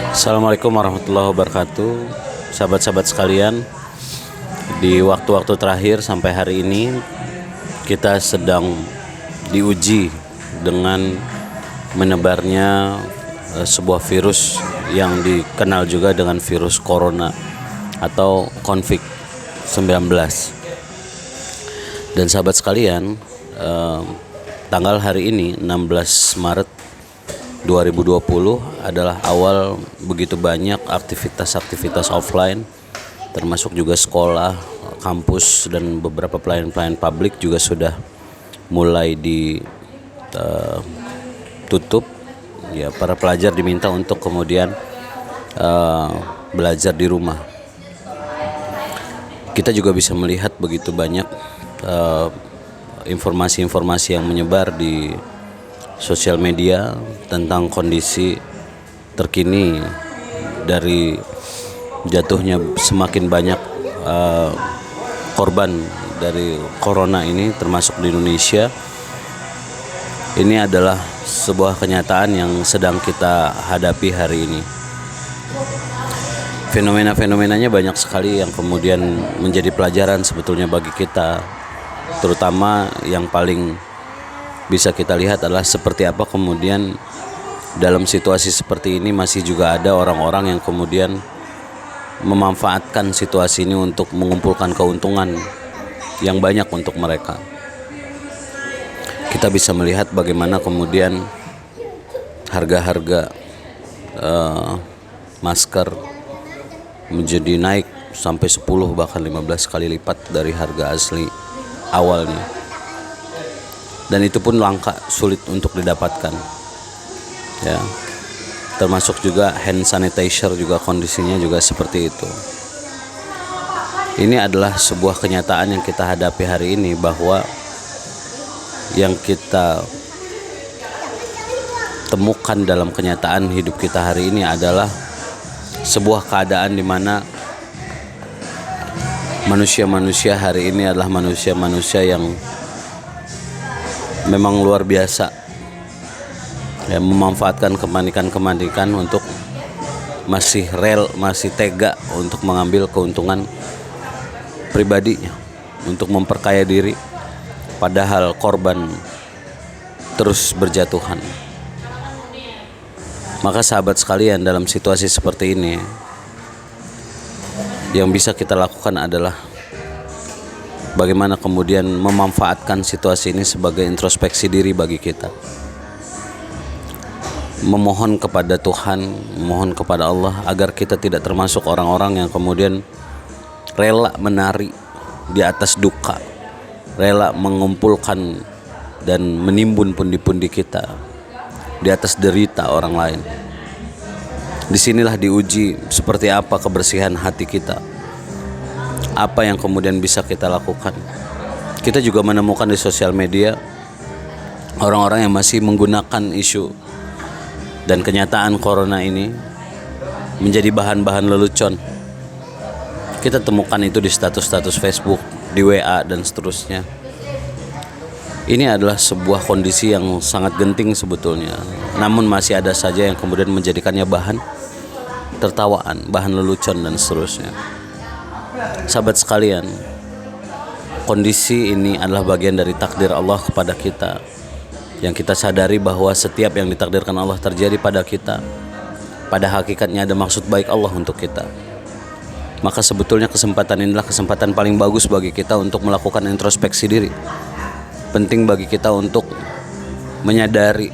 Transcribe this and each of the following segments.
Assalamualaikum warahmatullahi wabarakatuh. Sahabat-sahabat sekalian, di waktu-waktu terakhir sampai hari ini kita sedang diuji dengan menebarnya sebuah virus yang dikenal juga dengan virus corona atau COVID-19. Dan sahabat sekalian, tanggal hari ini 16 Maret 2020 adalah awal begitu banyak aktivitas-aktivitas offline, termasuk juga sekolah, kampus, dan beberapa pelayanan-pelayanan publik juga sudah mulai ditutup. Ya, para pelajar diminta untuk kemudian belajar di rumah. Kita juga bisa melihat begitu banyak informasi-informasi yang menyebar di sosial media tentang kondisi terkini dari jatuhnya semakin banyak korban dari corona ini, termasuk di Indonesia. Ini adalah sebuah kenyataan yang sedang kita hadapi hari ini. Fenomena-fenomenanya banyak sekali yang kemudian menjadi pelajaran sebetulnya bagi kita, terutama yang paling bisa kita lihat adalah seperti apa kemudian dalam situasi seperti ini masih juga ada orang-orang yang kemudian memanfaatkan situasi ini untuk mengumpulkan keuntungan yang banyak untuk mereka. Kita bisa melihat bagaimana kemudian harga-harga masker menjadi naik sampai 10 bahkan 15 kali lipat dari harga asli awalnya. Dan itu pun langka, sulit untuk didapatkan. Ya. Termasuk juga hand sanitizer juga kondisinya juga seperti itu. Ini adalah sebuah kenyataan yang kita hadapi hari ini, bahwa yang kita temukan dalam kenyataan hidup kita hari ini adalah sebuah keadaan di mana manusia-manusia hari ini adalah manusia-manusia yang memang luar biasa, ya, memanfaatkan kepanikan untuk masih tega untuk mengambil keuntungan pribadinya, untuk memperkaya diri, padahal korban terus berjatuhan. Maka sahabat sekalian, dalam situasi seperti ini yang bisa kita lakukan adalah bagaimana kemudian memanfaatkan situasi ini sebagai introspeksi diri bagi kita. Memohon kepada Tuhan, memohon kepada Allah agar kita tidak termasuk orang-orang yang kemudian rela menari di atas duka, rela mengumpulkan dan menimbun pundi-pundi kita di atas derita orang lain. Disinilah diuji seperti apa kebersihan hati kita, apa yang kemudian bisa kita lakukan. Kita juga menemukan di sosial media orang-orang yang masih menggunakan isu dan kenyataan corona ini menjadi bahan-bahan lelucon. Kita temukan itu di status-status Facebook, di WA, dan seterusnya. Ini adalah sebuah kondisi yang sangat genting sebetulnya, namun masih ada saja yang kemudian menjadikannya bahan tertawaan, bahan lelucon, dan seterusnya. Sahabat sekalian, kondisi ini adalah bagian dari takdir Allah kepada kita, yang kita sadari bahwa setiap yang ditakdirkan Allah terjadi pada kita, pada hakikatnya ada maksud baik Allah untuk kita. Maka sebetulnya kesempatan inilah kesempatan paling bagus bagi kita untuk melakukan introspeksi diri. Penting bagi kita untuk menyadari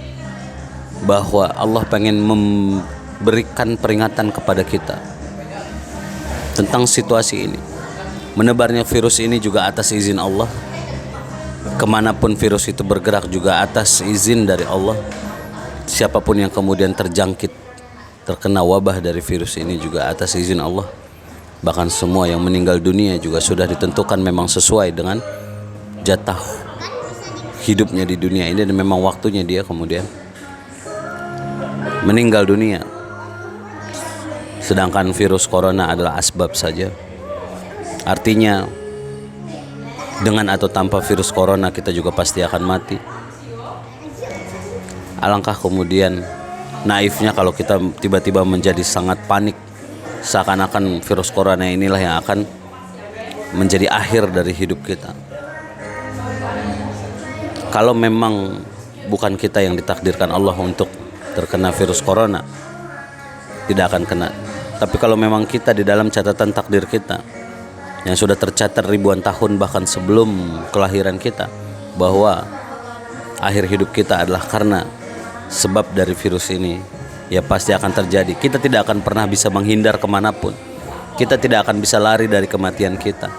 bahwa Allah pengen memberikan peringatan kepada kita tentang situasi ini. Menebarnya virus ini juga atas izin Allah. Kemanapun virus itu bergerak juga atas izin dari Allah. Siapapun yang kemudian terjangkit, terkena wabah dari virus ini juga atas izin Allah. Bahkan semua yang meninggal dunia juga sudah ditentukan memang sesuai dengan jatah hidupnya di dunia ini, dan memang waktunya dia kemudian meninggal dunia. Sedangkan virus corona adalah asbab saja. Artinya dengan atau tanpa virus corona kita juga pasti akan mati. Alangkah kemudian naifnya kalau kita tiba-tiba menjadi sangat panik, seakan-akan virus corona inilah yang akan menjadi akhir dari hidup kita. Kalau memang bukan kita yang ditakdirkan Allah untuk terkena virus corona, tidak akan kena. Tapi kalau memang kita di dalam catatan takdir kita yang sudah tercatat ribuan tahun bahkan sebelum kelahiran kita, bahwa akhir hidup kita adalah karena sebab dari virus ini, ya pasti akan terjadi. Kita tidak akan pernah bisa menghindar kemanapun. Kita tidak akan bisa lari dari kematian kita.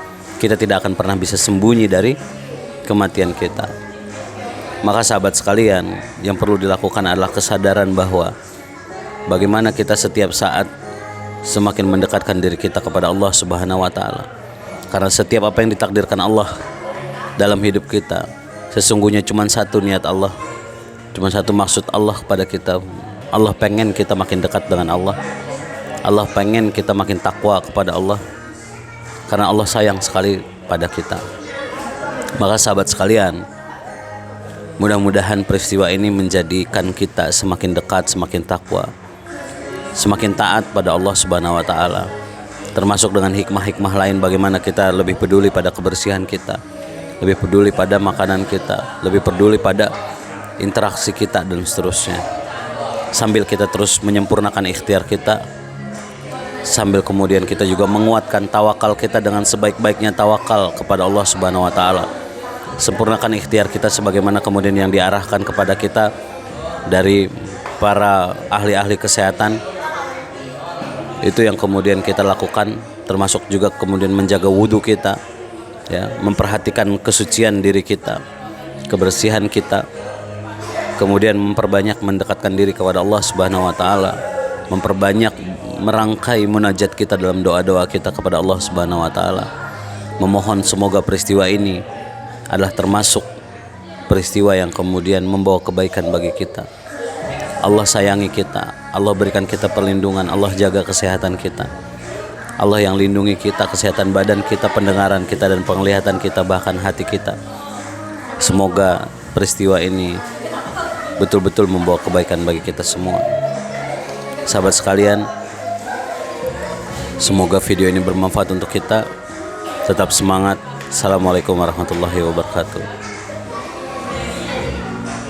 Kita tidak akan pernah bisa sembunyi dari kematian kita. Maka sahabat sekalian, yang perlu dilakukan adalah kesadaran bahwa bagaimana kita setiap saat semakin mendekatkan diri kita kepada Allah Subhanahu wa taala. Karena setiap apa yang ditakdirkan Allah dalam hidup kita, sesungguhnya cuma satu niat Allah, cuma satu maksud Allah kepada kita. Allah pengen kita makin dekat dengan Allah. Allah pengen kita makin takwa kepada Allah, karena Allah sayang sekali pada kita. Maka sahabat sekalian, mudah-mudahan peristiwa ini menjadikan kita semakin dekat, semakin takwa, semakin taat pada Allah Subhanahu wa taala. Termasuk dengan hikmah-hikmah lain, bagaimana kita lebih peduli pada kebersihan kita, lebih peduli pada makanan kita, lebih peduli pada interaksi kita dan seterusnya. Sambil kita terus menyempurnakan ikhtiar kita, sambil kemudian kita juga menguatkan tawakal kita dengan sebaik-baiknya tawakal kepada Allah Subhanahu wa taala. Sempurnakan ikhtiar kita sebagaimana kemudian yang diarahkan kepada kita dari para ahli-ahli kesehatan. Itu yang kemudian kita lakukan, termasuk juga kemudian menjaga wudhu kita, ya, memperhatikan kesucian diri kita, kebersihan kita, kemudian memperbanyak mendekatkan diri kepada Allah Subhanahu wa taala, memperbanyak merangkai munajat kita dalam doa-doa kita kepada Allah Subhanahu wa taala, memohon semoga peristiwa ini adalah termasuk peristiwa yang kemudian membawa kebaikan bagi kita. Allah sayangi kita, Allah berikan kita perlindungan, Allah jaga kesehatan kita, Allah yang lindungi kita, kesehatan badan kita, pendengaran kita, dan penglihatan kita, bahkan hati kita. Semoga peristiwa ini betul-betul membawa kebaikan bagi kita semua. Sahabat sekalian, semoga video ini bermanfaat untuk kita. Tetap semangat. Assalamualaikum warahmatullahi wabarakatuh.